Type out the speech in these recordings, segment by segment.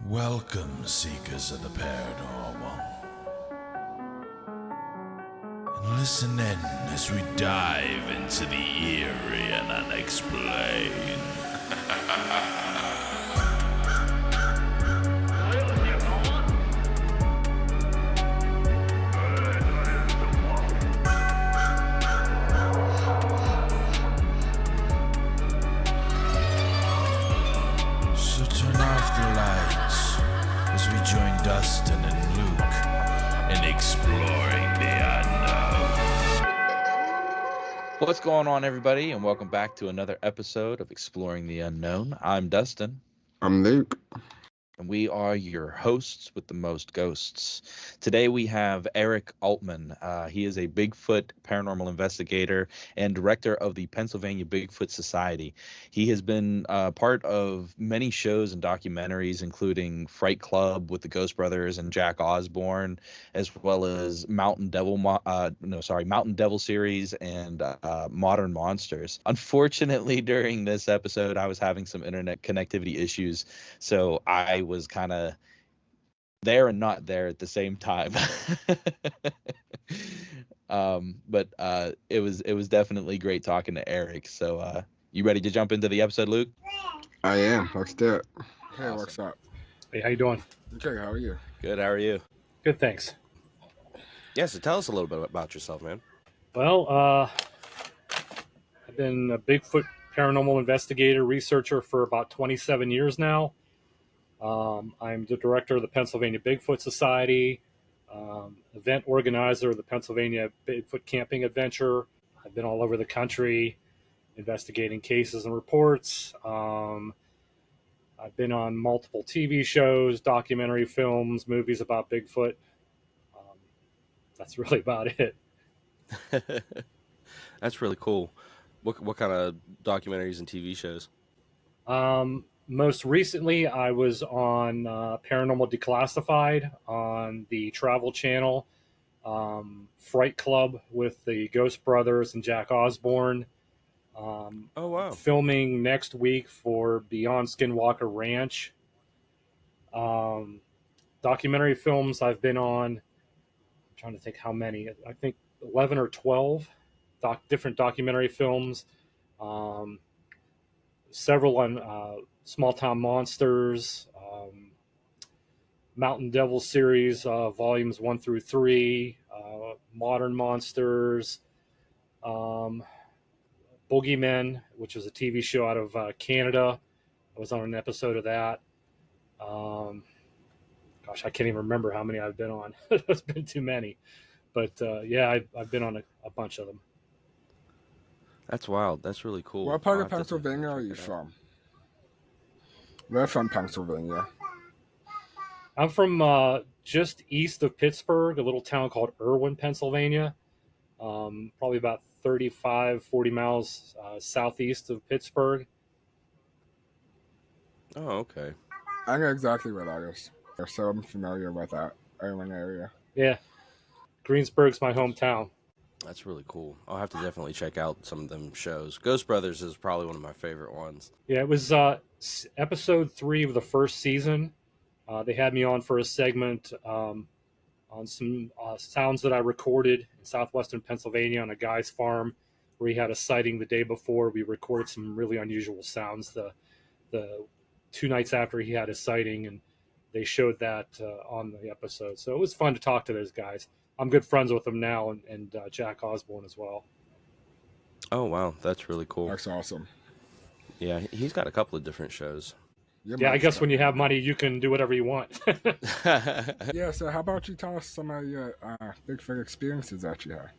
Welcome, seekers of the paranormal. And listen in as we dive into the eerie and unexplained. So turn off the lights as we join Dustin and Luke in exploring the unknown. What's going on, everybody, and welcome back to another episode of Exploring the Unknown. I'm Dustin, I'm Luke. and we are your hosts with the most ghosts. Today we have Eric Altman. He is a Bigfoot paranormal investigator and director of the Pennsylvania Bigfoot Society. He has been part of many shows and documentaries, including Fright Club with the Ghost Brothers and Jack Osbourne, as well as Mountain Devil series and Modern Monsters. Unfortunately, during this episode, I was having some internet connectivity issues, so I was kind of there and not there at the same time. But it was definitely great talking to Eric. So you ready to jump into the episode, Luke? I am. Let's do it. Hey, Awesome. what's up? Hey, how you doing? Okay, how are you? Good. How are you? Good, thanks. Yeah, so tell us a little bit about yourself, man. Well, I've been a Bigfoot paranormal investigator, researcher for about 27 years now. I'm the director of the Pennsylvania Bigfoot Society, event organizer of the Pennsylvania Bigfoot Camping Adventure. I've been all over the country investigating cases and reports. I've been on multiple TV shows, documentary films, movies about Bigfoot. That's really about it. That's really cool. What kind of documentaries and TV shows? Most recently, I was on Paranormal Declassified on the Travel Channel, Fright Club with the Ghost Brothers and Jack Osbourne. Oh, wow. Filming next week for Beyond Skinwalker Ranch. Documentary films I've been on, I'm trying to think how many, I think 11 or 12 different documentary films. Several on Small Town Monsters, Mountain Devil series, volumes 1 through 3, Modern Monsters, Boogeymen, which was a TV show out of Canada. I was on an episode of that. Gosh, I can't even remember how many I've been on. It's been too many. But yeah, I've been on a bunch of them. That's wild. That's really cool. What part of Pennsylvania are you from? We're from Pennsylvania. I'm from just east of Pittsburgh, a little town called Irwin, Pennsylvania. Probably about 35, 40 miles southeast of Pittsburgh. Oh, okay. I know exactly where that is. So I'm familiar with that Irwin area. Yeah. Greensburg's my hometown. That's really cool. I'll have to definitely check out some of them shows. Ghost Brothers is probably one of my favorite ones. Yeah, it was episode 3 of the first season. They had me on for a segment on some sounds that I recorded in southwestern Pennsylvania on a guy's farm where he had a sighting the day before. We recorded some really unusual sounds the 2 nights after he had his sighting, and they showed that on the episode. So it was fun to talk to those guys. I'm good friends with them now, and Jack Osbourne as well. Oh, wow. That's really cool. That's awesome. Yeah, he's got a couple of different shows. Yeah, I guess when you have money, you can do whatever you want. Yeah, so how about you tell us some of your Bigfoot experiences that you had?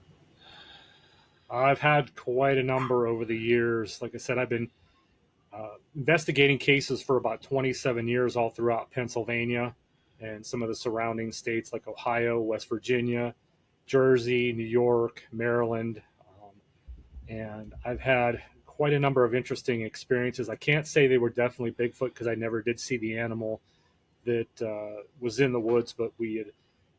I've had quite a number over the years. Like I said, I've been investigating cases for about 27 years all throughout Pennsylvania and some of the surrounding states like Ohio, West Virginia, Jersey, New York, Maryland. And I've had quite a number of interesting experiences. I can't say they were definitely Bigfoot because I never did see the animal that was in the woods, but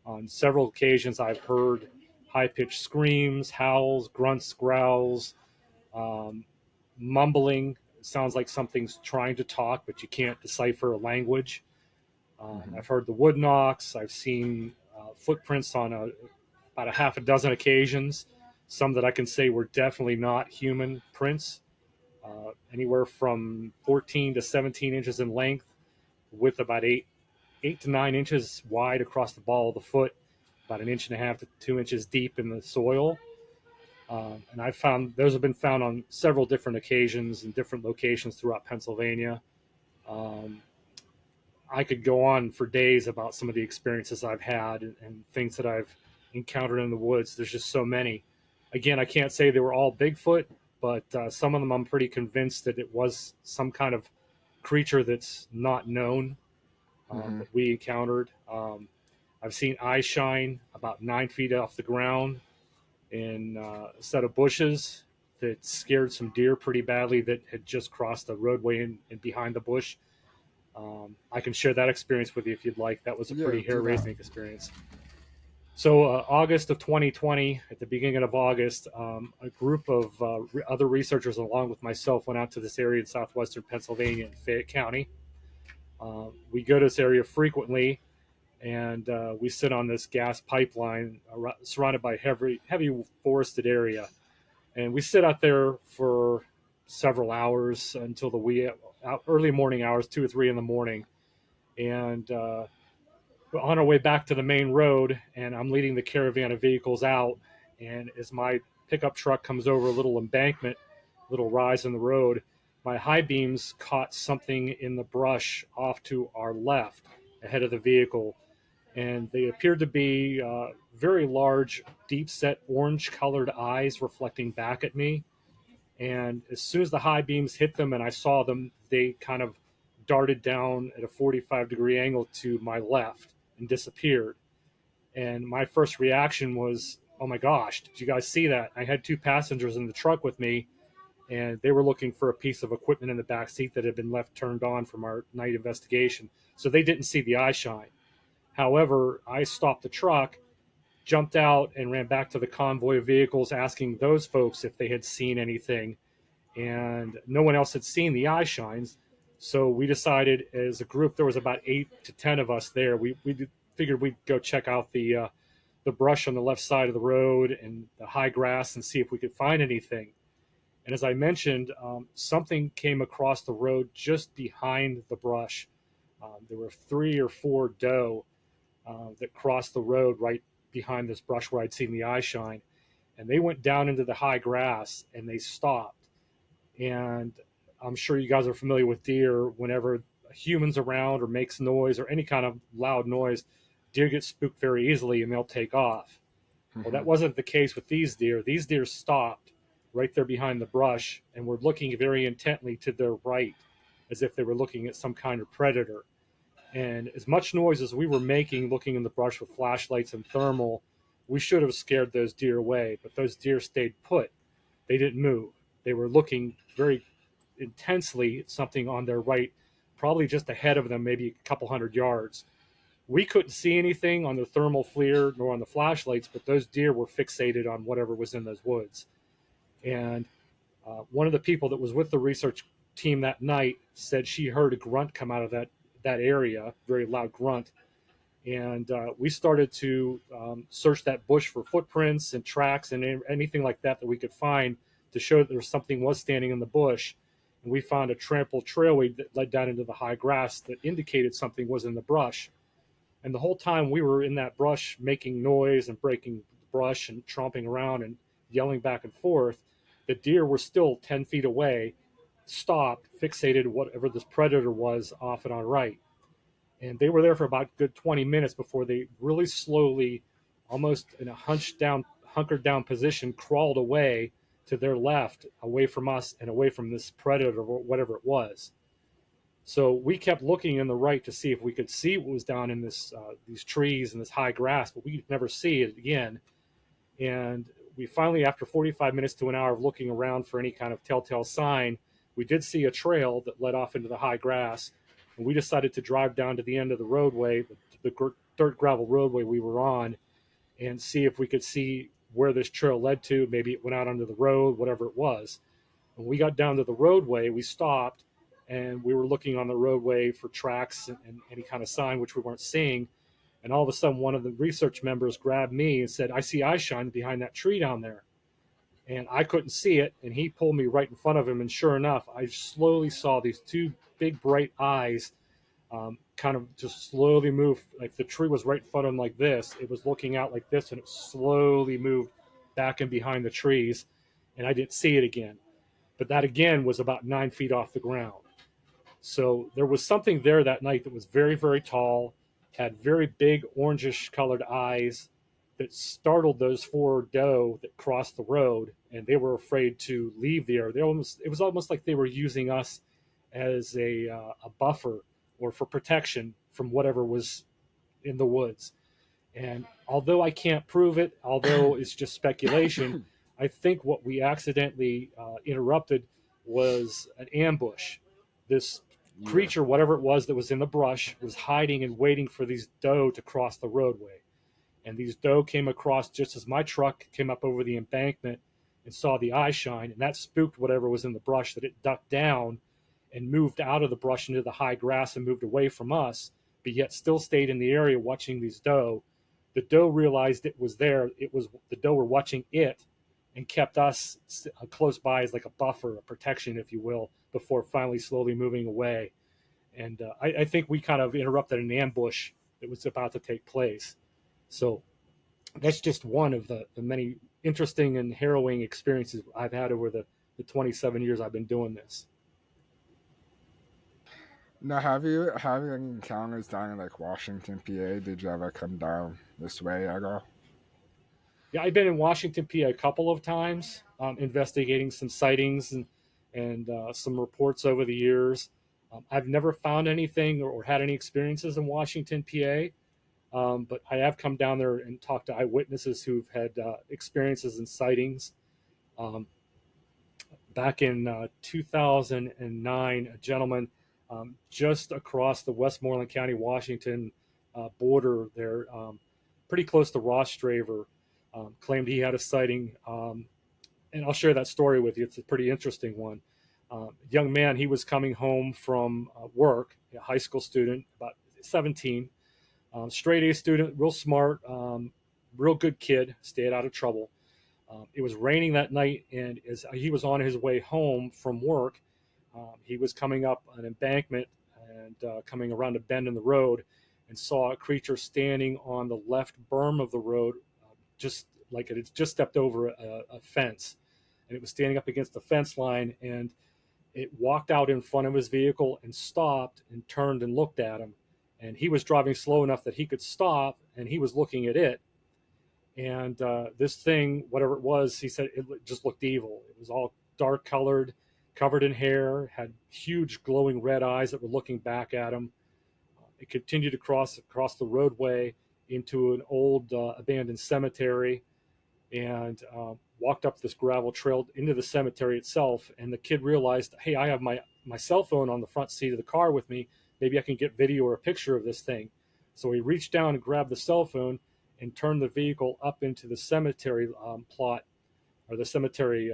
on several occasions, I've heard high-pitched screams, howls, grunts, growls, mumbling. It sounds like something's trying to talk, but you can't decipher a language. I've heard the wood knocks. I've seen footprints on about a half a dozen occasions. Some that I can say were definitely not human prints, anywhere from 14 to 17 inches in length, with about 8 to 9 inches wide across the ball of the foot, about an inch and a half to 2 inches deep in the soil. And I found those have been found on several different occasions in different locations throughout Pennsylvania. Um, I could go on for days about some of the experiences I've had and things that I've encountered in the woods. There's just so many. Again, I can't say they were all Bigfoot, but some of them I'm pretty convinced that it was some kind of creature that's not known that we encountered. I've seen eye shine about 9 feet off the ground in a set of bushes that scared some deer pretty badly that had just crossed the roadway and behind the bush. I can share that experience with you if you'd like. That was a pretty hair-raising experience. So August of 2020, at the beginning of August, a group of other researchers along with myself went out to this area in southwestern Pennsylvania in Fayette County. We go to this area frequently, and we sit on this gas pipeline surrounded by heavy forested area. And we sit out there for several hours until the early morning hours, 2 or 3 in the morning. And we're on our way back to the main road, and I'm leading the caravan of vehicles out. And as my pickup truck comes over a little embankment, little rise in the road, my high beams caught something in the brush off to our left ahead of the vehicle. And they appeared to be very large, deep-set orange-colored eyes reflecting back at me. And as soon as the high beams hit them and I saw them, they kind of darted down at a 45-degree angle to my left and disappeared. And my first reaction was, oh my gosh, did you guys see that? I had 2 passengers in the truck with me, and they were looking for a piece of equipment in the back seat that had been left turned on from our night investigation. So they didn't see the eye shine. However, I stopped the truck, jumped out, and ran back to the convoy of vehicles asking those folks if they had seen anything. And no one else had seen the eye shines. So we decided as a group, there was about 8 to 10 of us there. We figured we'd go check out the brush on the left side of the road and the high grass and see if we could find anything. And as I mentioned, something came across the road just behind the brush. There were 3 or 4 doe that crossed the road right behind this brush where I'd seen the eye shine. And they went down into the high grass and they stopped. And I'm sure you guys are familiar with deer. Whenever a human's around or makes noise or any kind of loud noise, deer get spooked very easily and they'll take off. Well, that wasn't the case with these deer. These deer stopped right there behind the brush and were looking very intently to their right, as if they were looking at some kind of predator. And as much noise as we were making, looking in the brush with flashlights and thermal, we should have scared those deer away. But those deer stayed put. They didn't move. They were looking very intensely at something on their right, probably just ahead of them, maybe a couple hundred yards. We couldn't see anything on the thermal FLIR nor on the flashlights, but those deer were fixated on whatever was in those woods. And one of the people that was with the research team that night said she heard a grunt come out of that area, very loud grunt. And we started to search that bush for footprints and tracks and anything like that we could find to show that there was something was standing in the bush. And we found a trampled trailway that led down into the high grass that indicated something was in the brush. And the whole time we were in that brush making noise and breaking the brush and tromping around and yelling back and forth, the deer were still 10 feet away, stopped, fixated whatever this predator was off and on right. And they were there for about a good 20 minutes before they really slowly, almost in a hunkered down position, crawled away to their left, away from us and away from this predator or whatever it was. So we kept looking in the right to see if we could see what was down in these trees and this high grass, but we could never see it again. And we finally, after 45 minutes to an hour of looking around for any kind of telltale sign, we did see a trail that led off into the high grass. And we decided to drive down to the end of the roadway, the dirt gravel roadway we were on, and see if we could see where this trail led to. Maybe it went out onto the road, whatever it was. When we got down to the roadway, we stopped, and we were looking on the roadway for tracks and any kind of sign, which we weren't seeing. And all of a sudden, one of the research members grabbed me and said, "I see eye shine behind that tree down there." And I couldn't see it, and he pulled me right in front of him, and sure enough, I slowly saw these two big bright eyes kind of just slowly move. Like the tree was right in front of him like this. It was looking out like this, and it slowly moved back and behind the trees, and I didn't see it again. But that again was about 9 feet off the ground. So there was something there that night that was very, very tall, had very big orangish colored eyes that startled those four doe that crossed the road, and they were afraid to leave the area. It was almost like they were using us as a buffer or for protection from whatever was in the woods. And although I can't prove it, although it's just speculation, I think what we accidentally interrupted was an ambush. This creature, whatever it was that was in the brush, was hiding and waiting for these doe to cross the roadway. And these doe came across just as my truck came up over the embankment and saw the eye shine, and that spooked whatever was in the brush, that it ducked down and moved out of the brush into the high grass and moved away from us, but yet still stayed in the area watching these doe. The doe realized it was there. It was the doe were watching it and kept us close by as like a buffer, a protection, if you will, before finally slowly moving away. And I think we kind of interrupted an ambush that was about to take place. So that's just one of the many interesting and harrowing experiences I've had over the 27 years I've been doing this. Now, have you any encounters down in like Washington, PA? Did you ever come down this way at all? Yeah, I've been in Washington, PA a couple of times, investigating some sightings and some reports over the years. I've never found anything or had any experiences in Washington, PA, but I have come down there and talked to eyewitnesses who've had experiences and sightings. Back in 2009, a gentleman just across the Westmoreland County, Washington border there, pretty close to Ross Straver, claimed he had a sighting. And I'll share that story with you. It's a pretty interesting one. Young man, he was coming home from work, a high school student, about 17, straight A student, real smart, real good kid, stayed out of trouble. It was raining that night, and as he was on his way home from work, he was coming up an embankment and coming around a bend in the road and saw a creature standing on the left berm of the road, just like it had just stepped over a fence. And it was standing up against the fence line, and it walked out in front of his vehicle and stopped and turned and looked at him. And he was driving slow enough that he could stop, and he was looking at it. And this thing, whatever it was, he said it just looked evil. It was all dark colored, covered in hair, had huge glowing red eyes that were looking back at him. It continued to cross the roadway into an old abandoned cemetery, and walked up this gravel trail into the cemetery itself. And the kid realized, hey, I have my cell phone on the front seat of the car with me. Maybe I can get video or a picture of this thing. So he reached down and grabbed the cell phone and turned the vehicle up into the cemetery plot, or the cemetery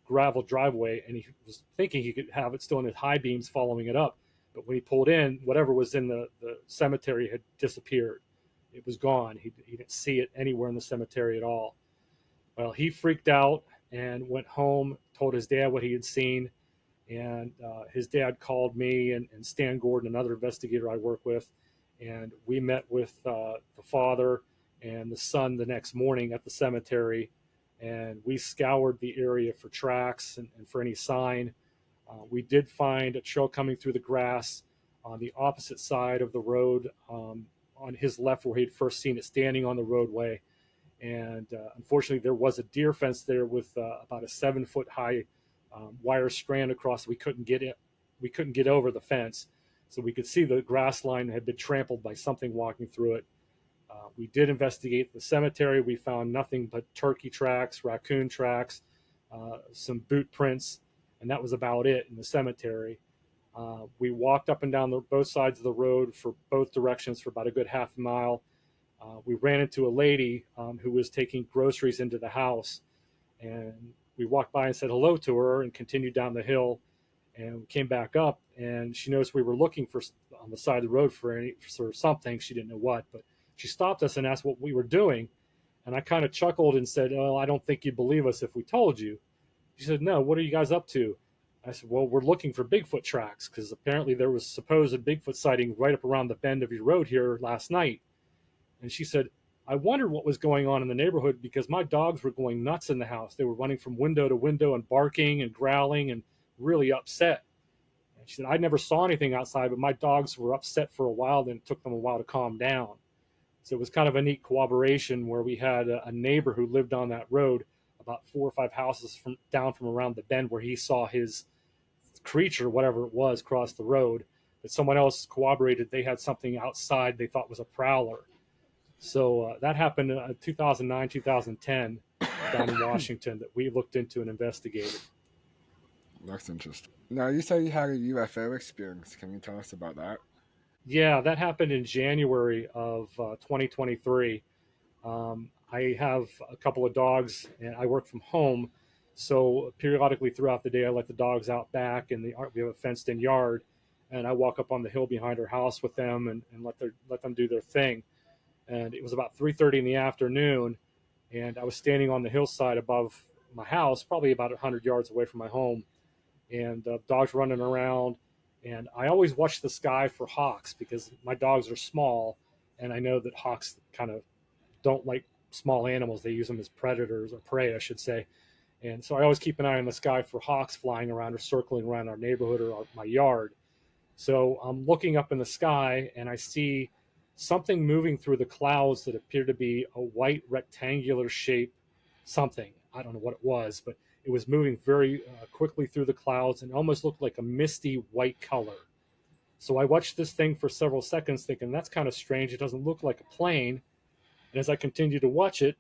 gravel driveway. And he was thinking he could have it still in his high beams following it up. But when he pulled in, whatever was in the cemetery had disappeared. It was gone. He didn't see it anywhere in the cemetery at all. Well, he freaked out and went home, told his dad what he had seen. And his dad called me and Stan Gordon, another investigator I work with. And we met with the father and the son the next morning at the cemetery. And we scoured the area for tracks and for any sign. We did find a trail coming through the grass on the opposite side of the road, on his left where he'd first seen it standing on the roadway. And unfortunately, there was a deer fence there with about a 7-foot high wire strand across. We couldn't get it. We couldn't get over the fence, so we could see the grass line had been trampled by something walking through it. We did investigate the cemetery. We found nothing but turkey tracks, raccoon tracks, some boot prints, and that was about it in the cemetery. We walked up and down both sides of the road for both directions for about a good half a mile. We ran into a lady who was taking groceries into the house, and we walked by and said hello to her and continued down the hill. and we came back up, and she noticed we were looking for on the side of the road for something. She didn't know what, but she stopped us and asked what we were doing. And I kind of chuckled and said, "Oh, I don't think you'd believe us if we told you." She said, "No, what are you guys up to?" I said, "Well, we're looking for Bigfoot tracks because apparently there was supposed Bigfoot sighting right up around the bend of your road here last night." And she said, "I wondered what was going on in the neighborhood because my dogs were going nuts in the house. They were running from window to window and barking and growling and really upset." And she said, "I never saw anything outside, but my dogs were upset for a while, then it took them a while to calm down." So it was kind of a neat corroboration where we had a neighbor who lived on that road about 4 or 5 houses down from around the bend where he saw his creature, whatever it was, cross the road. But someone else corroborated they had something outside they thought was a prowler. So that happened in 2009, 2010 down in Washington that we looked into and investigated. That's interesting. Now, you said you had a UFO experience. Can you tell us about that? Yeah, that happened in January of 2023. I have a couple of dogs, and I work from home. So periodically throughout the day, I let the dogs out back, and we have a fenced-in yard, and I walk up on the hill behind our house with them and let them do their thing. And it was about 3:30 in the afternoon, and I was standing on the hillside above my house, probably about 100 yards away from my home, and dogs running around. And I always watch the sky for hawks because my dogs are small, and I know that hawks kind of don't like small animals. They use them as predators or prey, I should say. And so I always keep an eye on the sky for hawks flying around or circling around our neighborhood or my yard. So I'm looking up in the sky, and I see something moving through the clouds that appeared to be a white rectangular shape something. I don't know what it was, but it was moving very quickly through the clouds and almost looked like a misty white color. So I watched this thing for several seconds thinking, that's kind of strange. It doesn't look like a plane. And as I continued to watch it,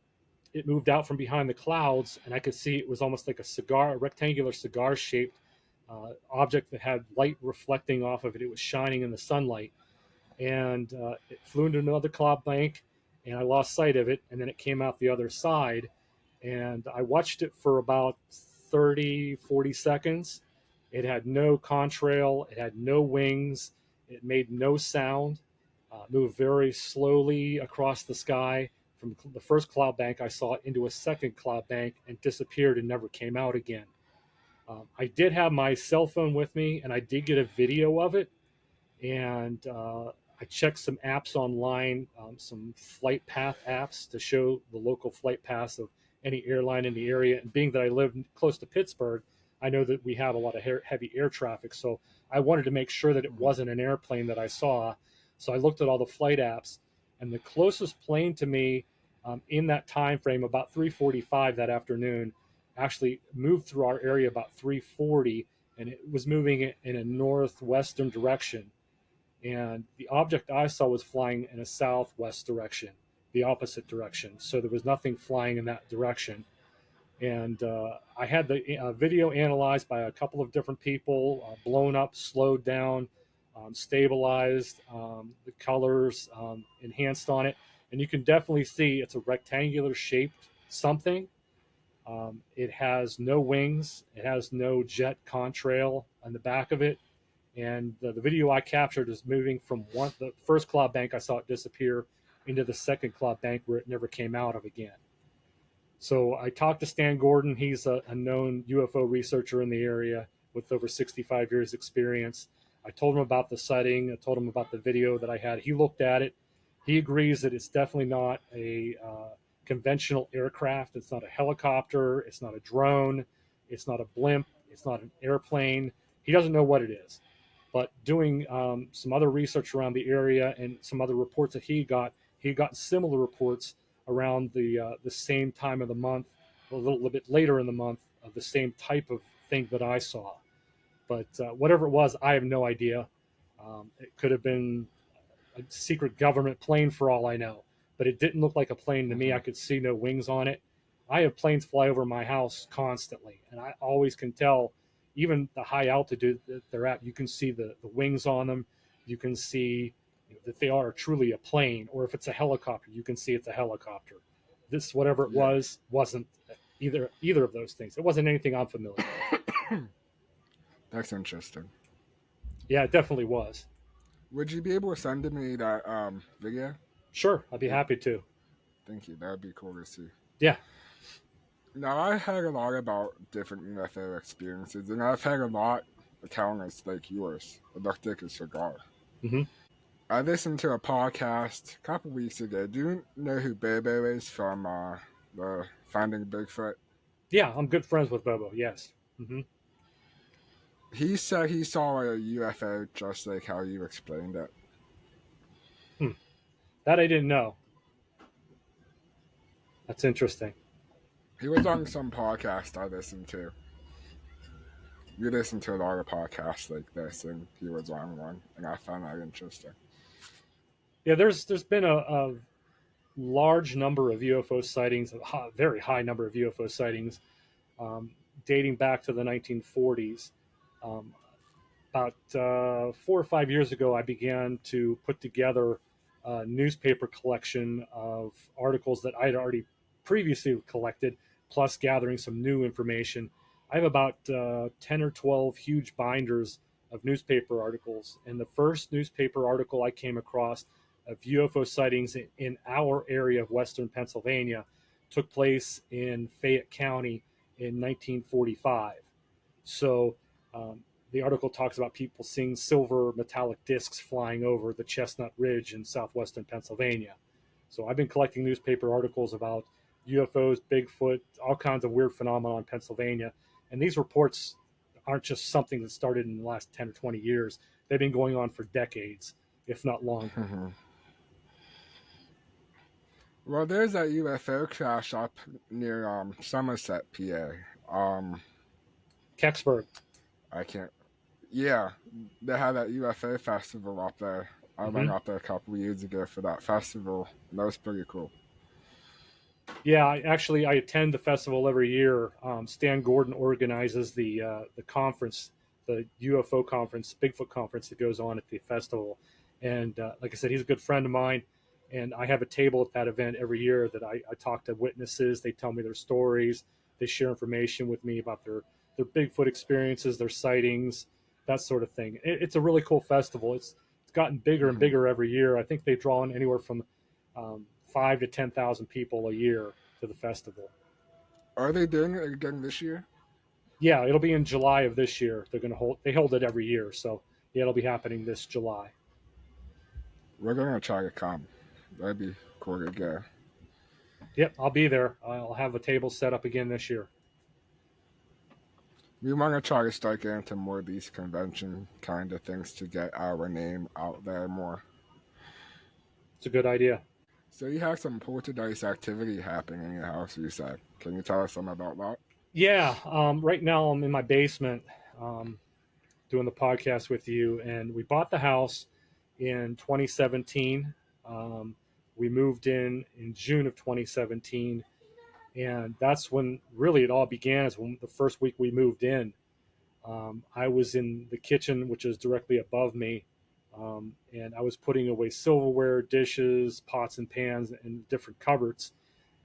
it moved out from behind the clouds, and I could see it was almost like a rectangular cigar-shaped object that had light reflecting off of it. It was shining in the sunlight. And it flew into another cloud bank, and I lost sight of it, and then it came out the other side. And I watched it for about 30, 40 seconds. It had no contrail. It had no wings. It made no sound. Moved very slowly across the sky. From the first cloud bank, I saw it into a second cloud bank and disappeared and never came out again. I did have my cell phone with me, and I did get a video of it. And I checked some apps online, some flight path apps to show the local flight paths of any airline in the area. And being that I live close to Pittsburgh, I know that we have a lot of heavy air traffic. So I wanted to make sure that it wasn't an airplane that I saw. So I looked at all the flight apps, and the closest plane to me in that time frame, about 3:45 that afternoon, actually moved through our area about 3:40, and it was moving in a northwestern direction. And the object I saw was flying in a southwest direction, the opposite direction. So there was nothing flying in that direction. And I had the video analyzed by a couple of different people, blown up, slowed down, stabilized, the colors enhanced on it. And you can definitely see it's a rectangular shaped something. It has no wings. It has no jet contrail on the back of it. And the video I captured is moving from the first cloud bank I saw it disappear into the second cloud bank where it never came out of again. So I talked to Stan Gordon. He's a known UFO researcher in the area with over 65 years experience. I told him about the sighting. I told him about the video that I had. He looked at it. He agrees that it's definitely not a conventional aircraft. It's not a helicopter. It's not a drone. It's not a blimp. It's not an airplane. He doesn't know what it is. But doing some other research around the area and some other reports that he got similar reports around the same time of the month, a little bit later in the month, of the same type of thing that I saw. But whatever it was, I have no idea. It could have been a secret government plane for all I know, but it didn't look like a plane to me. I could see no wings on it. I have planes fly over my house constantly, and I always can tell, even the high altitude that they're at, you can see the wings on them. You can see that they are truly a plane, or if it's a helicopter, you can see it's a helicopter. This, whatever it was, wasn't either of those things. It wasn't anything I'm familiar with. That's interesting. Yeah, it definitely was. Would you be able to send me that video? Sure, I'd be Yeah, happy to. thank you. That would be cool to see. Yeah. Now, I heard a lot about different UFO experiences, and I've had a lot of encounters like yours. I don't think it's cigar. Hmm. I listened to a podcast a couple weeks ago. Do you know who Bobo is from the Finding Bigfoot? Yeah, I'm good friends with Bobo. Yes. Hmm. He said he saw a UFO just like how you explained it. That I didn't know. That's interesting. He was on some podcast I listened to. We listened to a lot of podcasts like this, and he was on one, and I found that interesting. Yeah, there's been a large number of UFO sightings, a very high number of UFO sightings, um, dating back to the 1940s. Um, about 4 or 5 years ago, I began to put together a newspaper collection of articles that I'd already previously collected, plus gathering some new information. I have about 10 or 12 huge binders of newspaper articles. And the first newspaper article I came across of UFO sightings in our area of Western Pennsylvania took place in Fayette County in 1945. So um, the article talks about people seeing silver metallic discs flying over the Chestnut Ridge in southwestern Pennsylvania. So I've been collecting newspaper articles about UFOs, Bigfoot, all kinds of weird phenomena in Pennsylvania. And these reports aren't just something that started in the last 10 or 20 years. They've been going on for decades, if not longer. Well, there's a UFO crash up near Somerset, PA. Kecksburg. I can't. Yeah, they had that UFO festival up there. I went up there a couple of years ago for that festival, and that was pretty cool. Yeah, I attend the festival every year. Stan Gordon organizes the conference, the UFO conference, Bigfoot conference that goes on at the festival. And like I said, he's a good friend of mine. And I have a table at that event every year that I talk to witnesses. They tell me their stories. They share information with me about their Bigfoot experiences, their sightings, that sort of thing. It's a really cool festival. It's gotten bigger and bigger every year. I think they draw in anywhere from 5 to 10,000 people a year to the festival. Are they doing it again this year? Yeah, it'll be in July of this year. They hold it every year, so yeah, it'll be happening this July. We're gonna try to come. That'd be cool to go. Yep, I'll be there. I'll have a table set up again this year. We want to try to start getting into more of these convention kind of things to get our name out there more. It's a good idea. So you have some poltergeist activity happening in your house, you said. Can you tell us something about that? Yeah, right now I'm in my basement doing the podcast with you, and we bought the house in 2017. We moved in June of 2017, and that's when really it all began. Is when the first week we moved in. I was in the kitchen, which is directly above me, and I was putting away silverware, dishes, pots and pans, in different cupboards.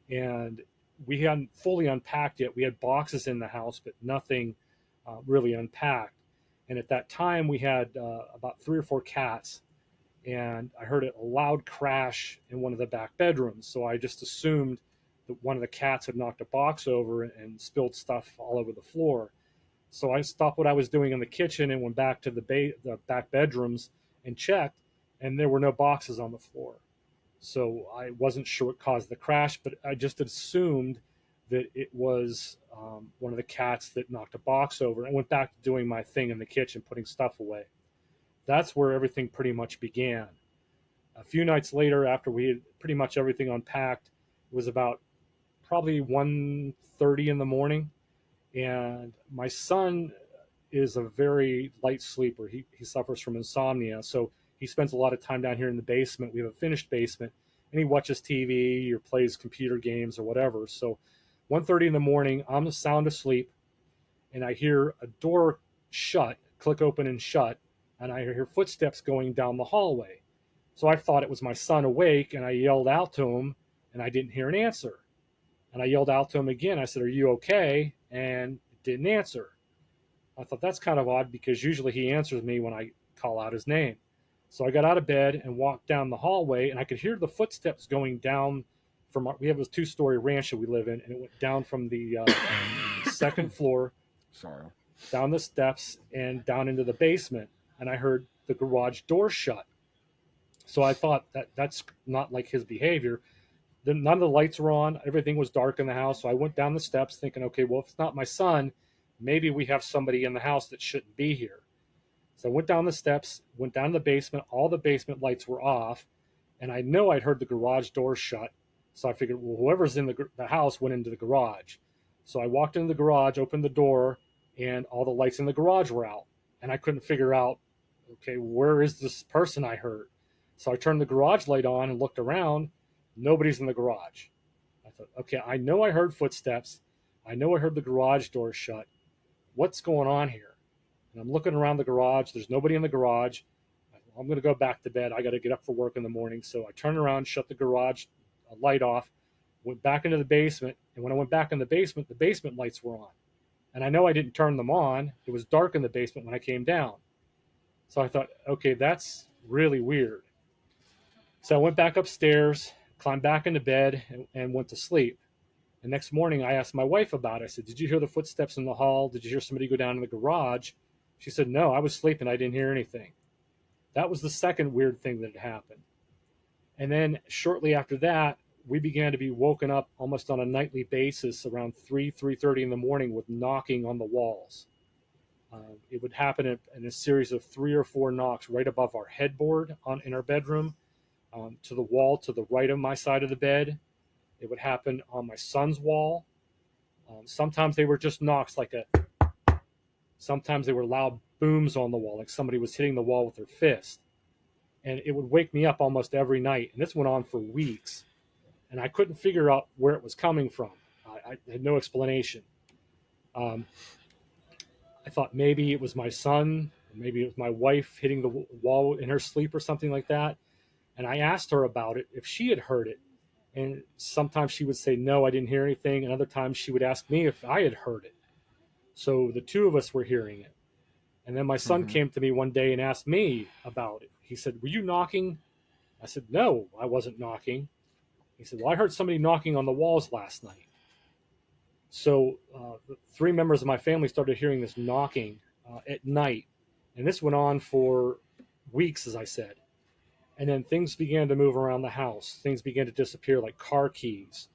And we hadn't fully unpacked yet. We had boxes in the house, but nothing really unpacked. And at that time, we had about 3 or 4 cats, and I heard a loud crash in one of the back bedrooms. So I just assumed that one of the cats had knocked a box over and spilled stuff all over the floor. So I stopped what I was doing in the kitchen and went back to the back bedrooms and checked, and there were no boxes on the floor. So I wasn't sure what caused the crash, but I just assumed that it was one of the cats that knocked a box over. I went back to doing my thing in the kitchen, putting stuff away. That's where everything pretty much began. A few nights later, after we had pretty much everything unpacked, it was about probably 1:30 in the morning, and my son is a very light sleeper. He suffers from insomnia, so he spends a lot of time down here in the basement. We have a finished basement, and he watches TV or plays computer games or whatever. So 1:30 in the morning, I'm sound asleep, and I hear a door shut, click open and shut, and I hear footsteps going down the hallway. So I thought it was my son awake, and I yelled out to him, and I didn't hear an answer. And I yelled out to him again. I said, "Are you okay?" And it didn't answer. I thought that's kind of odd because usually he answers me when I call out his name. So I got out of bed and walked down the hallway, and I could hear the footsteps going down from we have a 2-story ranch that we live in, and it went down from the second floor, Sorry. down the steps, and down into the basement. And I heard the garage door shut. So I thought that's not like his behavior. Then none of the lights were on. Everything was dark in the house. So I went down the steps thinking, okay, well, if it's not my son, maybe we have somebody in the house that shouldn't be here. So I went down the steps, went down to the basement. All the basement lights were off. And I know I'd heard the garage door shut. So I figured, well, whoever's in the house went into the garage. So I walked into the garage, opened the door, and all the lights in the garage were out. And I couldn't figure out, okay, where is this person I heard? So I turned the garage light on and looked around. Nobody's in the garage. I thought, okay, I know I heard footsteps. I know I heard the garage door shut. What's going on here? And I'm looking around the garage. There's nobody in the garage. I'm going to go back to bed. I got to get up for work in the morning. So I turned around, shut the garage light off, went back into the basement. And when I went back in the basement lights were on. And I know I didn't turn them on. It was dark in the basement when I came down. So I thought, okay, that's really weird. So I went back upstairs, climbed back into bed, and went to sleep. The next morning, I asked my wife about it. I said, did you hear the footsteps in the hall? Did you hear somebody go down in the garage? She said, no, I was sleeping. I didn't hear anything. That was the second weird thing that had happened. And then shortly after that, we began to be woken up almost on a nightly basis around 3:30 in the morning with knocking on the walls. It would happen in a series of 3 or 4 knocks right above our headboard in our bedroom, to the wall to the right of my side of the bed. It would happen on my son's wall. Sometimes they were just knocks, sometimes they were loud booms on the wall, like somebody was hitting the wall with their fist. And it would wake me up almost every night. And this went on for weeks. And I couldn't figure out where it was coming from. I had no explanation. I thought maybe it was my son, or maybe it was my wife hitting the wall in her sleep or something like that. And I asked her about it, if she had heard it. And sometimes she would say, no, I didn't hear anything. And other times she would ask me if I had heard it. So the two of us were hearing it. And then my son came to me one day and asked me about it. He said, were you knocking? I said, no, I wasn't knocking. He said, well, I heard somebody knocking on the walls last night. So the 3 members of my family started hearing this knocking at night. And this went on for weeks, as I said. And then things began to move around the house. Things began to disappear, like car keys.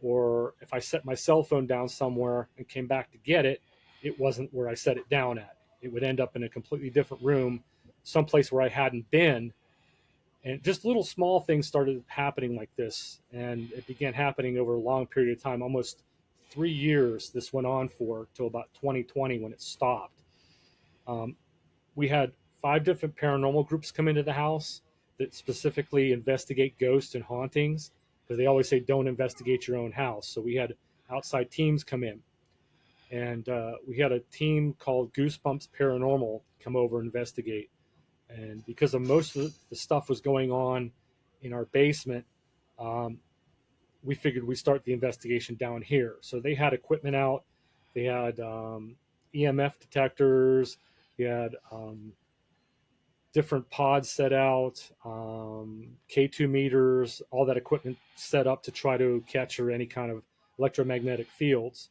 Or if I set my cell phone down somewhere and came back to get it, it wasn't where I set it down at. It would end up in a completely different room, someplace where I hadn't been. And just little small things started happening like this. And it began happening over a long period of time, almost 3 years this went on for, till about 2020 when it stopped. We had 5 different paranormal groups come into the house that specifically investigate ghosts and hauntings, because they always say don't investigate your own house. So we had outside teams come in. And we had a team called Goosebumps Paranormal come over and investigate. And because of most of the stuff was going on in our basement, we figured we'd start the investigation down here. So they had equipment out. They had EMF detectors. They had different pods set out, K2 meters, all that equipment set up to try to capture any kind of electromagnetic fields.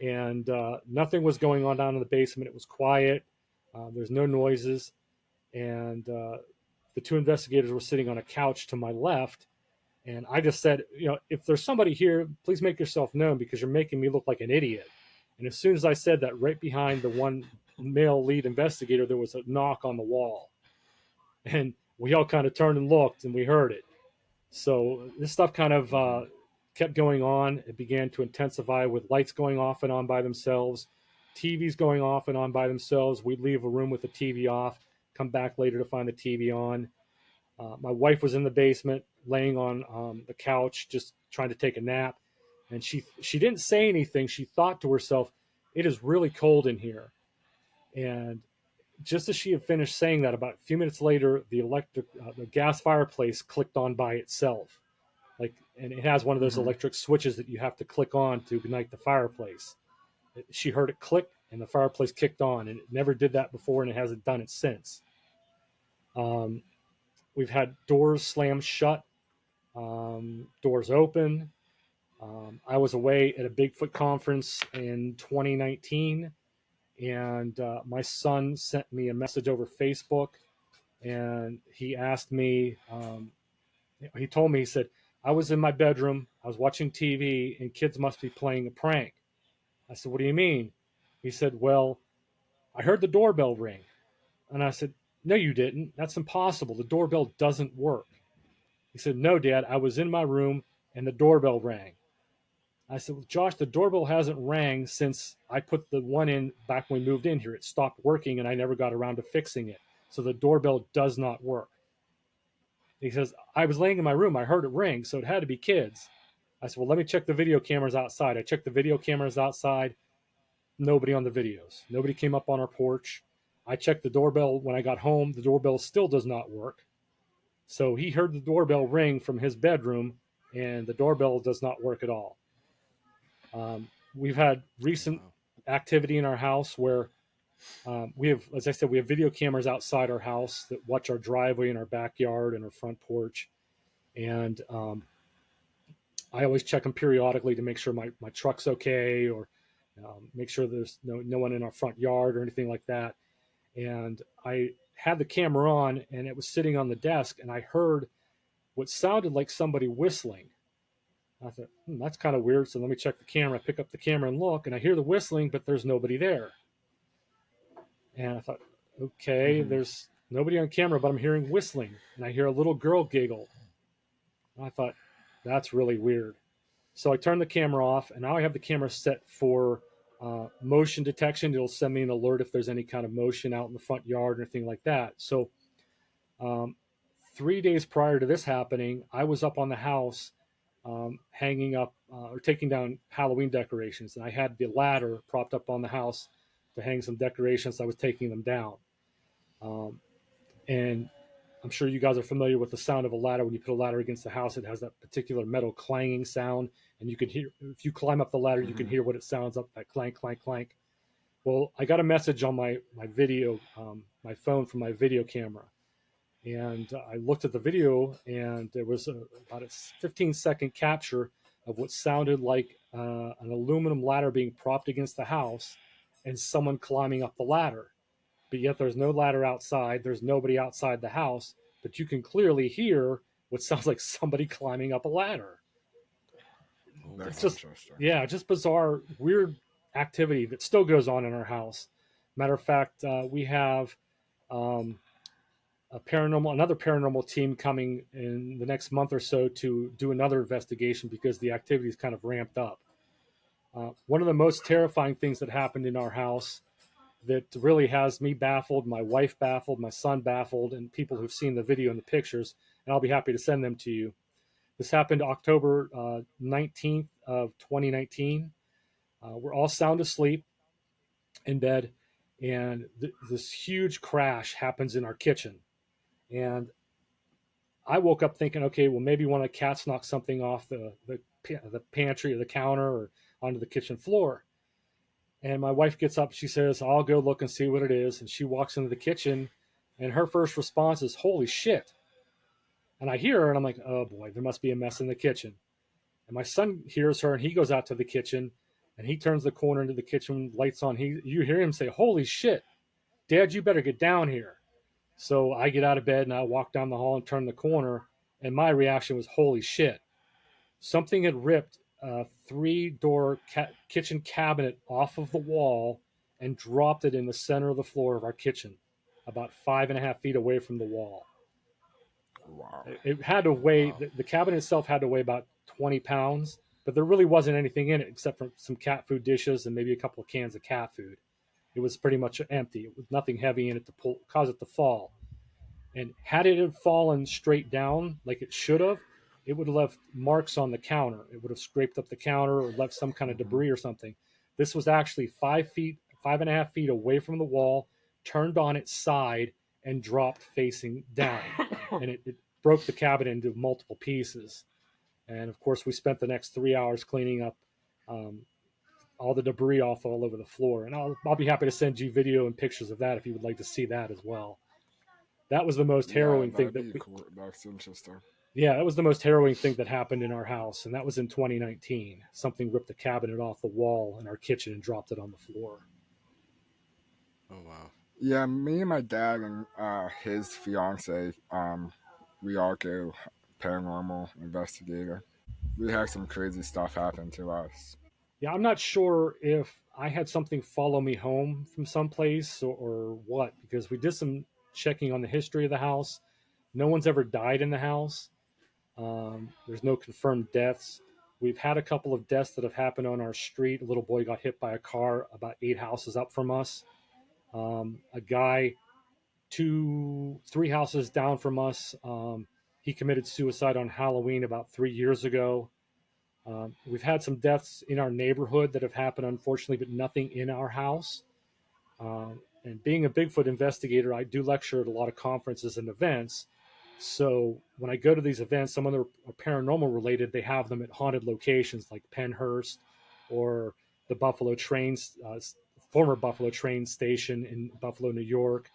And nothing was going on down in the basement. It was quiet. There's no noises. And the 2 investigators were sitting on a couch to my left. And I just said, if there's somebody here, please make yourself known, because you're making me look like an idiot. And as soon as I said that, right behind the one male lead investigator, there was a knock on the wall. And we all kind of turned and looked, and we heard it. So this stuff kind of kept going on. It began to intensify with lights going off and on by themselves, TVs going off and on by themselves. We'd leave a room with the TV off, come back later to find the TV on. My wife was in the basement laying on the couch just trying to take a nap. And she didn't say anything. She thought to herself, it is really cold in here. And just as she had finished saying that, about a few minutes later, the gas fireplace clicked on by itself. And it has one of those electric switches that you have to click on to ignite the fireplace. She heard it click, and the fireplace kicked on, and it never did that before, and it hasn't done it since. We've had doors slammed shut, doors open. I was away at a Bigfoot conference in 2019, and my son sent me a message over Facebook, and he asked me, he told me, he said, I was in my bedroom, I was watching TV, and kids must be playing a prank. I said, what do you mean? He said, well, I heard the doorbell ring. And I said, no, you didn't. That's impossible. The doorbell doesn't work. He said, no, Dad, I was in my room and the doorbell rang. I said, well, Josh, the doorbell hasn't rang since I put the one in back when we moved in here. It stopped working and I never got around to fixing it. So the doorbell does not work. He says, I was laying in my room. I heard it ring, so it had to be kids. I said, well, let me check the video cameras outside. I checked the video cameras outside. Nobody on the videos. Nobody came up on our porch. I checked the doorbell when I got home. The doorbell still does not work. So he heard the doorbell ring from his bedroom, and the doorbell does not work at all. We've had recent activity in our house where we have, as I said, we have video cameras outside our house that watch our driveway and our backyard and our front porch. And I always check them periodically to make sure my truck's okay, or make sure there's no one in our front yard or anything like that. And I had the camera on, and it was sitting on the desk, and I heard what sounded like somebody whistling. I thought, that's kind of weird. So let me check the camera. I pick up the camera and look, and I hear the whistling, but there's nobody there. And I thought, okay, there's nobody on camera, but I'm hearing whistling, and I hear a little girl giggle. And I thought, that's really weird. So I turned the camera off, and now I have the camera set for motion detection. It'll send me an alert if there's any kind of motion out in the front yard or anything like that. So 3 days prior to this happening, I was up on the house hanging up or taking down Halloween decorations, and I had the ladder propped up on the house to hang some decorations. I was taking them down. And I'm sure you guys are familiar with the sound of a ladder. When you put a ladder against the house, it has that particular metal clanging sound. And you can hear, if you climb up the ladder, you can hear what it sounds up, that clank, clank, clank. Well, I got a message on my video, my phone from my video camera. And I looked at the video, and there was about a 15-second capture of what sounded like an aluminum ladder being propped against the house and someone climbing up the ladder. But yet there's no ladder outside. There's nobody outside the house, but you can clearly hear what sounds like somebody climbing up a ladder. That's It's just, interesting. yeah, just bizarre, weird activity that still goes on in our house. Matter of fact, we have another paranormal team coming in the next month or so to do another investigation because the activity is kind of ramped up. One of the most terrifying things that happened in our house that really has me baffled, my wife baffled, my son baffled, and people who've seen the video and the pictures, and I'll be happy to send them to you. This happened October 19th of 2019. We're all sound asleep in bed, and this huge crash happens in our kitchen. And I woke up thinking, okay, well, maybe one of the cats knocked something off the pantry or the counter or onto the kitchen floor. And my wife gets up, she says, I'll go look and see what it is. And she walks into the kitchen, and her first response is, holy shit. And I hear her, and I'm like, oh boy, there must be a mess in the kitchen. And my son hears her, and he goes out to the kitchen, and he turns the corner into the kitchen, lights on. You hear him say, holy shit, Dad, you better get down here. So I get out of bed, and I walk down the hall and turn the corner, and my reaction was, holy shit. Something had ripped a 3-door kitchen cabinet off of the wall and dropped it in the center of the floor of our kitchen, about 5.5 feet away from the wall. Wow. It had to weigh, the cabinet itself had to weigh about 20 pounds, but there really wasn't anything in it except for some cat food dishes and maybe a couple of cans of cat food. It was pretty much empty. It was nothing heavy in it to cause it to fall. And had it have fallen straight down like it should have, it would have left marks on the counter. It would have scraped up the counter or left some kind of debris or something. This was actually 5.5 feet away from the wall, turned on its side, and dropped facing down. And it broke the cabinet into multiple pieces. And of course, we spent the next 3 hours cleaning up all the debris off all over the floor. And I'll be happy to send you video and pictures of that if you would like to see that as well. That was the most Yeah, harrowing thing that'd that be cool. That's interesting. yeah, that was the most harrowing thing that happened in our house, and that was in 2019. Something ripped the cabinet off the wall in our kitchen and dropped it on the floor. Oh wow. Yeah, me and my dad and his fiance, we all go paranormal investigator. We had some crazy stuff happen to us. Yeah, I'm not sure if I had something follow me home from someplace or what, because we did some checking on the history of the house. No one's ever died in the house. There's no confirmed deaths. We've had a couple of deaths that have happened on our street. A little boy got hit by a car about 8 houses up from us. A guy 3 houses down from us, he committed suicide on Halloween about 3 years ago. We've had some deaths in our neighborhood that have happened, unfortunately, but nothing in our house. And being a Bigfoot investigator, I do lecture at a lot of conferences and events. So when I go to these events, some of them are paranormal related. They have them at haunted locations like Pennhurst or the former Buffalo train station in Buffalo, New York,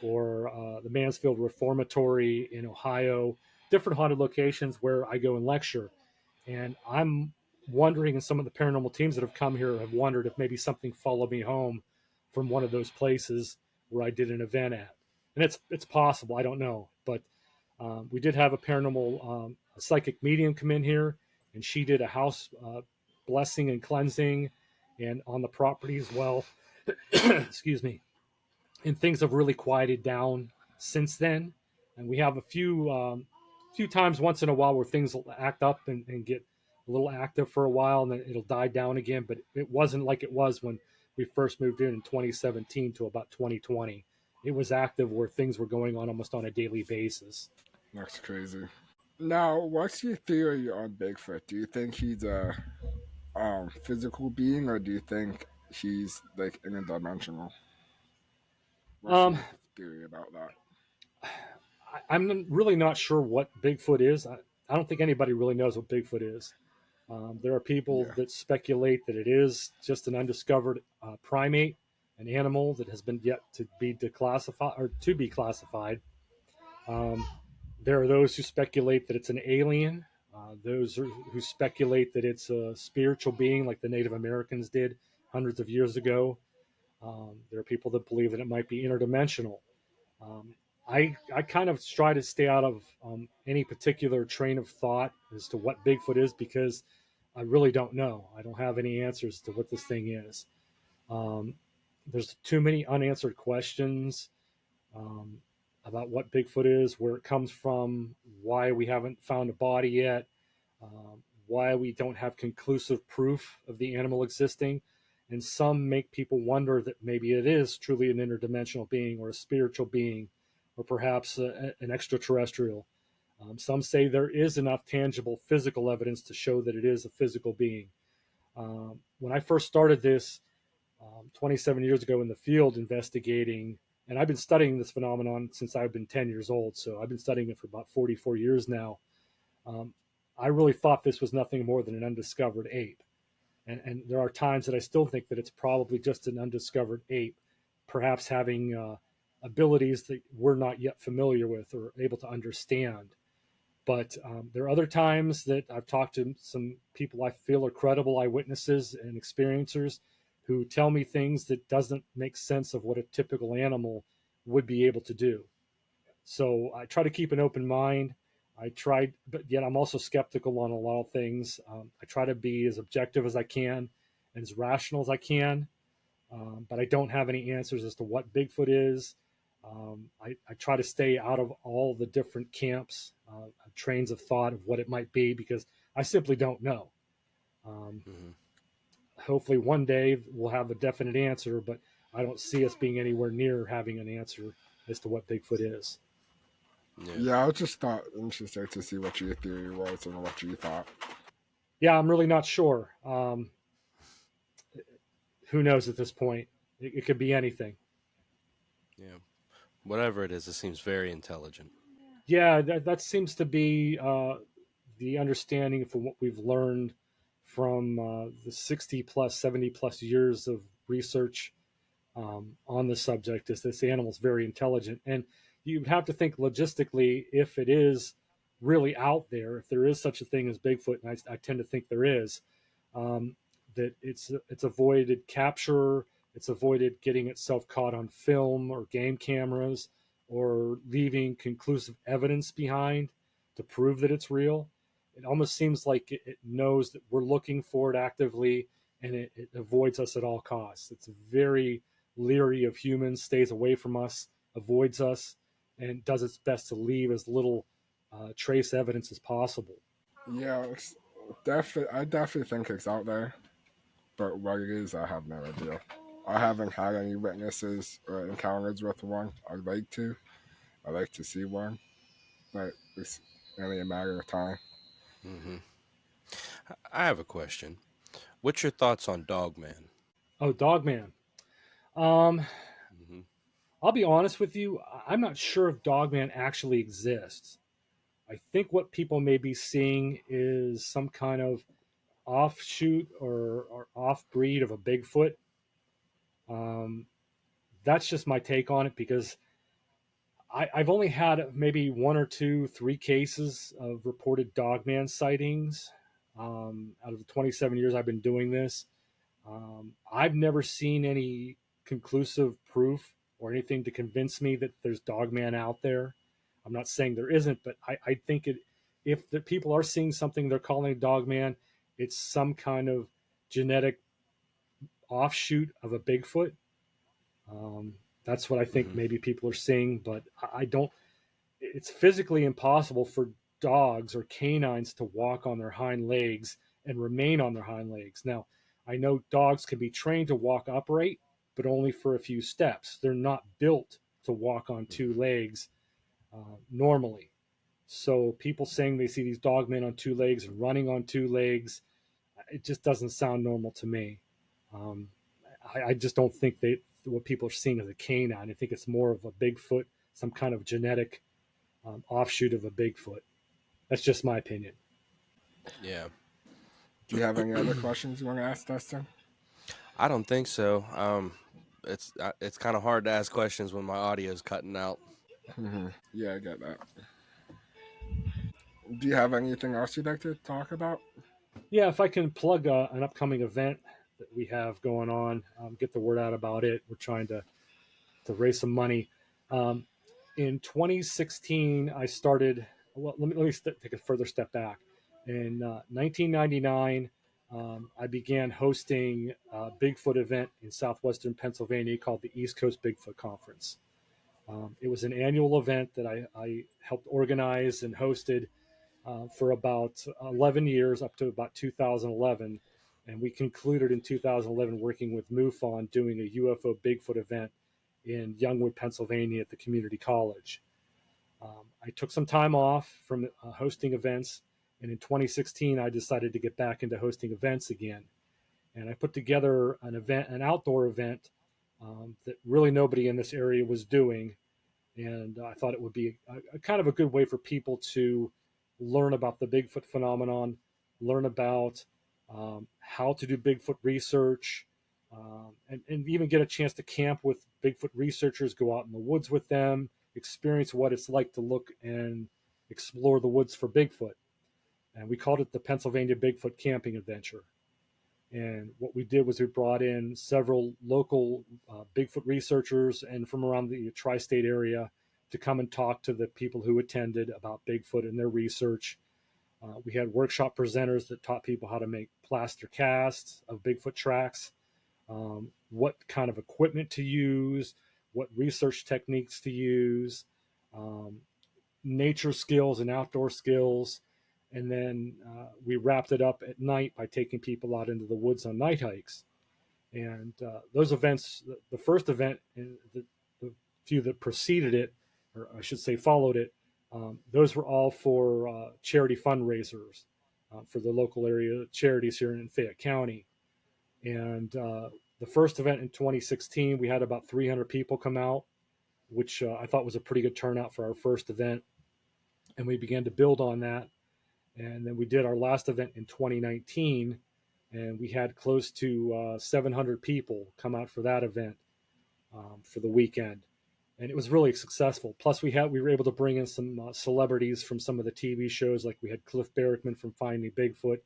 or the Mansfield Reformatory in Ohio, different haunted locations where I go and lecture. And I'm wondering, and some of the paranormal teams that have come here have wondered if maybe something followed me home from one of those places where I did an event at. And it's possible, I don't know. But we did have a paranormal a psychic medium come in here, and she did a house blessing and cleansing and on the property as well. Excuse me. And things have really quieted down since then. And we have a few times once in a while where things will act up and get a little active for a while, and then it'll die down again. But it wasn't like it was when we first moved in 2017 to about 2020. It was active where things were going on almost on a daily basis. That's crazy. Now, what's your theory on Bigfoot? Do you think he's a physical being, or do you think he's like interdimensional? What's Um, your theory about that? I'm really not sure what Bigfoot is. I don't think anybody really knows what Bigfoot is. There are people Yeah. that speculate that it is just an undiscovered primate, an animal that has been yet to be declassified or to be classified. There are those who speculate that it's an alien. Who speculate that it's a spiritual being like the Native Americans did hundreds of years ago. There are people that believe that it might be interdimensional. Um, I kind of try to stay out of any particular train of thought as to what Bigfoot is because I really don't know. I don't have any answers to what this thing is. Um, there's too many unanswered questions um, about what Bigfoot is, where it comes from, why we haven't found a body yet, why we don't have conclusive proof of the animal existing. And some make people wonder that maybe it is truly an interdimensional being or a spiritual being or perhaps an extraterrestrial. Some say there is enough tangible physical evidence to show that it is a physical being. When I first started this 27 years ago in the field investigating, and I've been studying this phenomenon since I've been 10 years old, so I've been studying it for about 44 years now. I really thought this was nothing more than an undiscovered ape. And there are times that I still think that it's probably just an undiscovered ape, perhaps having abilities that we're not yet familiar with or able to understand. But there are other times that I've talked to some people I feel are credible eyewitnesses and experiencers who tell me things that doesn't make sense of what a typical animal would be able to do. So I try to keep an open mind. But yet I'm also skeptical on a lot of things. I try to be as objective as I can and as rational as I can, but I don't have any answers as to what Bigfoot is. I try to stay out of all the different camps, trains of thought of what it might be, because I simply don't know. Hopefully one day we'll have a definite answer, but I don't see us being anywhere near having an answer as to what Bigfoot is. Yeah, I just thought interesting to see what your theory was and what you thought. Yeah, I'm really not sure. Who knows at this point? It could be anything. Yeah. Whatever it is, it seems very intelligent. Yeah, that seems to be the understanding from what we've learned from the 60 plus, 70 plus years of research on the subject is this animal is very intelligent. And you'd have to think logistically, if it is really out there, if there is such a thing as Bigfoot, and I tend to think there is, that it's avoided capture, it's avoided getting itself caught on film or game cameras, or leaving conclusive evidence behind to prove that it's real. It almost seems like it knows that we're looking for it actively, and it avoids us at all costs. It's very leery of humans, stays away from us, avoids us, and does its best to leave as little trace evidence as possible. Yeah, it's I definitely think it's out there, but what it is, I have no idea. I haven't had any witnesses or encounters with one. I'd like to. I'd like to see one, but it's only a matter of time. Hmm. I have a question. What's your thoughts on Dogman? Oh, Dogman. Um, Hmm. I'll be honest with you. I'm not sure if Dogman actually exists. I think what people may be seeing is some kind of offshoot or off breed of a Bigfoot. Um, that's just my take on it, because I've only had maybe one or two, three cases of reported Dogman sightings out of the 27 years I've been doing this. I've never seen any conclusive proof or anything to convince me that there's Dogman out there. I'm not saying there isn't, but I think if the people are seeing something they're calling Dogman, it's some kind of genetic offshoot of a Bigfoot. Um, that's what I think Hmm. maybe people are seeing, but I don't. It's physically impossible for dogs or canines to walk on their hind legs and remain on their hind legs. Now, I know dogs can be trained to walk upright, but only for a few steps. They're not built to walk on two legs normally. So people saying they see these dog men on two legs and running on two legs, it just doesn't sound normal to me. Um, I just don't think what people are seeing as a canine. I think it's more of a Bigfoot, some kind of genetic offshoot of a Bigfoot. That's just my opinion. Yeah. Do you have any other questions you want to ask, Dustin? I don't think so. It's kind of hard to ask questions when my audio is cutting out. Yeah, I get that. Do you have anything else you'd like to talk about? Yeah, if I can plug an upcoming event that we have going on, get the word out about it. We're trying to raise some money. Um, in 2016, I started. Well, let me take a further step back. In 1999, I began hosting a Bigfoot event in southwestern Pennsylvania called the East Coast Bigfoot Conference. It was an annual event that I helped organize and hosted for about 11 years, up to about 2011. And we concluded in 2011 working with MUFON doing a UFO Bigfoot event in Youngwood, Pennsylvania at the community college. I took some time off from hosting events, and in 2016 I decided to get back into hosting events again. And I put together an outdoor event that really nobody in this area was doing, and I thought it would be a kind of a good way for people to learn about the Bigfoot phenomenon, learn about how to do Bigfoot research, and even get a chance to camp with Bigfoot researchers, go out in the woods with them, experience what it's like to look and explore the woods for Bigfoot. And we called it the Pennsylvania Bigfoot Camping Adventure. And what we did was we brought in several local Bigfoot researchers and from around the tri-state area to come and talk to the people who attended about Bigfoot and their research. We had workshop presenters that taught people how to make plaster casts of Bigfoot tracks, what kind of equipment to use, what research techniques to use, um, nature skills and outdoor skills. And then we wrapped it up at night by taking people out into the woods on night hikes. And those events, the first event, and the few that preceded it, or I should say followed it, those were all for charity fundraisers for the local area charities here in Fayette County. And the first event in 2016, we had about 300 people come out, which I thought was a pretty good turnout for our first event. And we began to build on that. And then we did our last event in 2019, and we had close to 700 people come out for that event for the weekend, and it was really successful. Plus, we were able to bring in some celebrities from some of the TV shows, like we had Cliff Barrickman from Finding Bigfoot,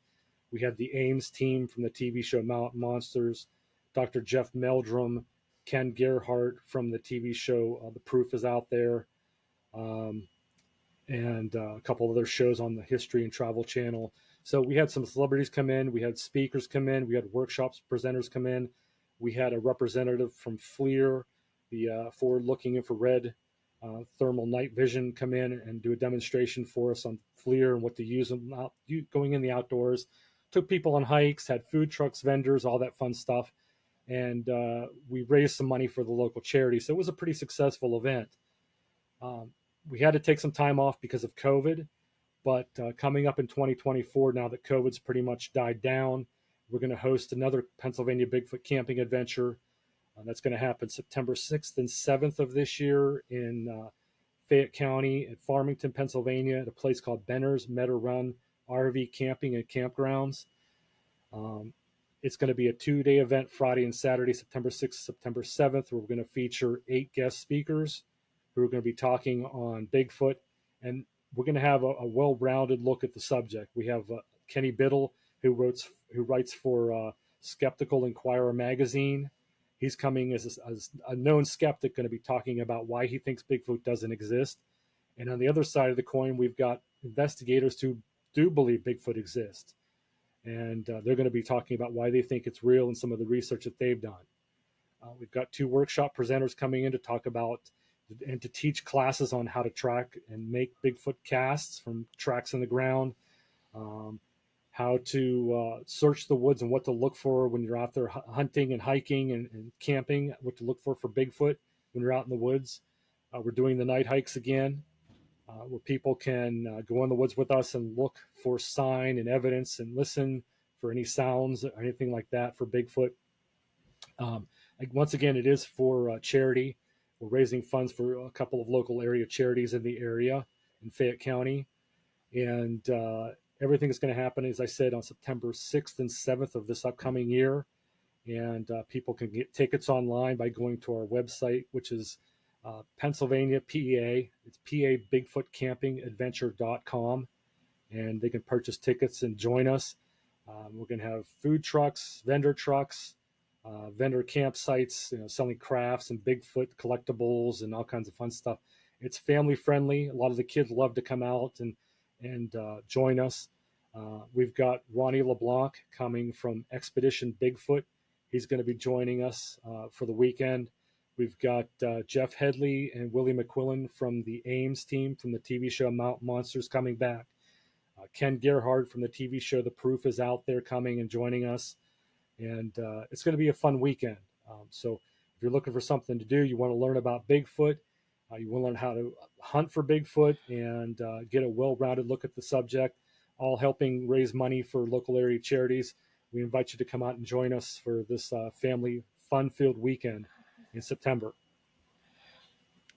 we had the Ames team from the TV show Mountain Monsters, Dr. Jeff Meldrum, Ken Gerhardt from the TV show The Proof is Out There, and a couple other shows on the History and Travel Channel. So we had some celebrities come in, we had speakers come in, we had workshops presenters come in, we had a representative from FLIR, the Forward Looking Infrared Thermal Night Vision, come in and do a demonstration for us on FLIR and what to use going in the outdoors. Took people on hikes, had food trucks, vendors, all that fun stuff. And we raised some money for the local charity. So it was a pretty successful event. We had to take some time off because of COVID, but coming up in 2024, now that COVID's pretty much died down, we're going to host another Pennsylvania Bigfoot camping adventure. That's going to happen September 6th and 7th of this year in Fayette County at Farmington, Pennsylvania, at a place called Benner's Meadow Run RV Camping and Campgrounds. It's going to be a 2-day event, Friday and Saturday, September 6th, September 7th. We're going to feature 8 guest speakers who are going to be talking on Bigfoot, and we're going to have a well-rounded look at the subject. We have Kenny Biddle, who writes for Skeptical Inquirer magazine. He's coming as a known skeptic, going to be talking about why he thinks Bigfoot doesn't exist. And on the other side of the coin, we've got investigators who do believe Bigfoot exists. And they're going to be talking about why they think it's real and some of the research that they've done. We've got 2 workshop presenters coming in to talk about and to teach classes on how to track and make Bigfoot casts from tracks in the ground, how to search the woods and what to look for when you're out there hunting and hiking and camping, what to look for Bigfoot when you're out in the woods. We're doing the night hikes again, where people can go in the woods with us and look for sign and evidence and listen for any sounds or anything like that for Bigfoot. Once again, it is for charity. We're raising funds for a couple of local area charities in the area in Fayette County. And everything is going to happen, as I said, on September 6th and 7th of this upcoming year. And people can get tickets online by going to our website, which is Pennsylvania PA. It's PA Bigfoot Camping Adventure.com. And they can purchase tickets and join us. We're going to have food trucks, vendor campsites, selling crafts and Bigfoot collectibles and all kinds of fun stuff. It's family friendly. A lot of the kids love to come out and join us. We've got Ronnie LeBlanc coming from Expedition Bigfoot. He's going to be joining us for the weekend. We've got Jeff Headley and Willie McQuillan from the Ames team from the TV show Mountain Monsters coming back. Ken Gerhardt from the TV show The Proof is Out There coming and joining us. And it's going to be a fun weekend. So if you're looking for something to do, you want to learn about Bigfoot, you want to learn how to hunt for Bigfoot and get a well-rounded look at the subject, all helping raise money for local area charities, we invite you to come out and join us for this family fun-filled weekend in September.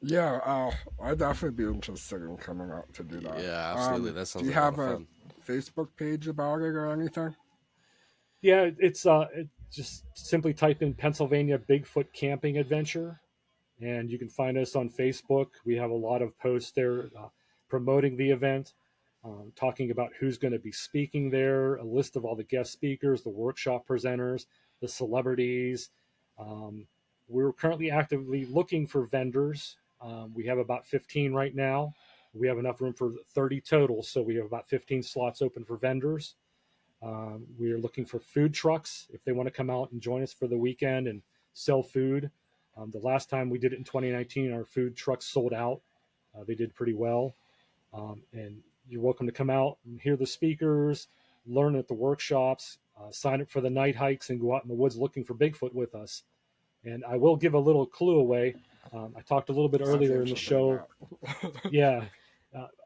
Yeah, I'd definitely be interested in coming out to do that. Yeah, absolutely. That sounds do you like have a lot a of fun. Facebook page about it or anything? Yeah, it's just simply type in Pennsylvania Bigfoot Camping Adventure, and you can find us on Facebook. We have a lot of posts there promoting the event, talking about who's going to be speaking there, a list of all the guest speakers, the workshop presenters, the celebrities. We're currently actively looking for vendors. We have about 15 right now. We have enough room for 30 total, so we have about 15 slots open for vendors. We are looking for food trucks if they want to come out and join us for the weekend and sell food. The last time we did it in 2019, our food trucks sold out. They did pretty well. And you're welcome to come out and hear the speakers, learn at the workshops, sign up for the night hikes, and go out in the woods looking for Bigfoot with us. And I will give a little clue away. I talked a little bit earlier in the show. Yeah.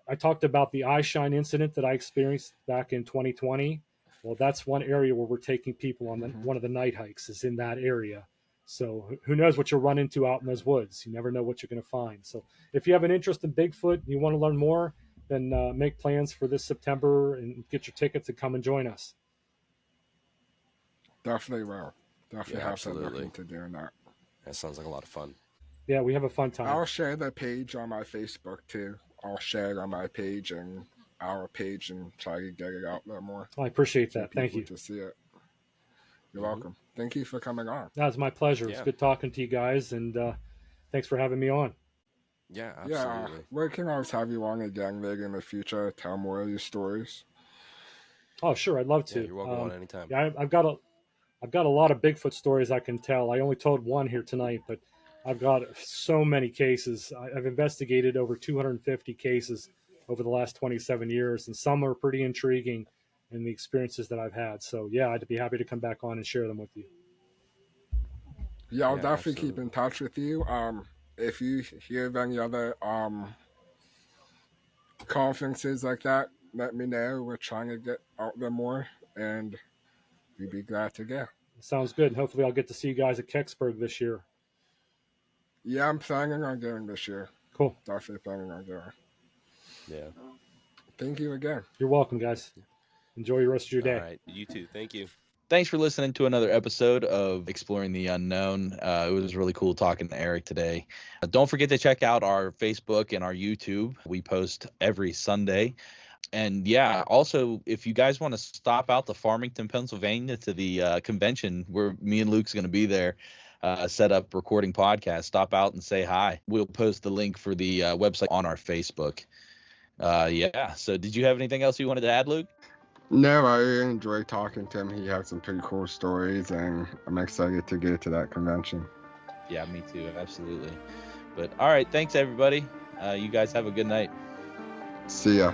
I talked about the eye shine incident that I experienced back in 2020. Well, that's one area where we're taking people on one of the night hikes is in that area. So who knows what you'll run into out in those woods. You never know what you're going to find. So if you have an interest in Bigfoot and you want to learn more, then make plans for this September and get your tickets and come and join us. Definitely will. Definitely Yeah, have to look absolutely. into doing that. That sounds like a lot of fun. Yeah, we have a fun time. I'll share the page on my Facebook too. I'll share it on my page and our page and try to get it out there more I appreciate for that. Thank people you. to see it. You're Mhm. welcome. Thank you for coming on. That was my pleasure. It's Yeah. good talking to you guys, and thanks for having me on. Yeah, Yeah, absolutely. we can always have you on again later in the future. Tell more of your stories. Oh, sure, I'd love to. Yeah, you're welcome on anytime. Yeah, I've got a lot of Bigfoot stories I can tell. I only told one here tonight, but I've got so many cases. I've investigated over 250 cases over the last 27 years, and some are pretty intriguing in the experiences that I've had. So, yeah, I'd be happy to come back on and share them with you. Yeah, I'll Yeah, definitely keep absolutely. in touch with you. If you hear of any other conferences like that, let me know. We're trying to get out there more, and we'd be glad to go. Sounds good. And hopefully I'll get to see you guys at Kecksburg this year. Yeah, I'm planning on going this year. Cool. Definitely planning on going. Yeah. Thank you again. You're welcome, guys. Enjoy the rest of your day. All right. You too. Thank you. Thanks for listening to another episode of Exploring the Unknown. It was really cool talking to Eric today. Don't forget to check out our Facebook and our YouTube. We post every Sunday. And yeah, also, if you guys want to stop out to Farmington, Pennsylvania to the convention where me and Luke's going to be there, set up recording podcast, stop out and say hi. We'll post the link for the website on our Facebook. Yeah. So did you have anything else you wanted to add, Luke? No, I enjoyed talking to him. He had some pretty cool stories, and I'm excited to get to that convention. Yeah, me too. Absolutely. But all right. Thanks, everybody. You guys have a good night. See ya.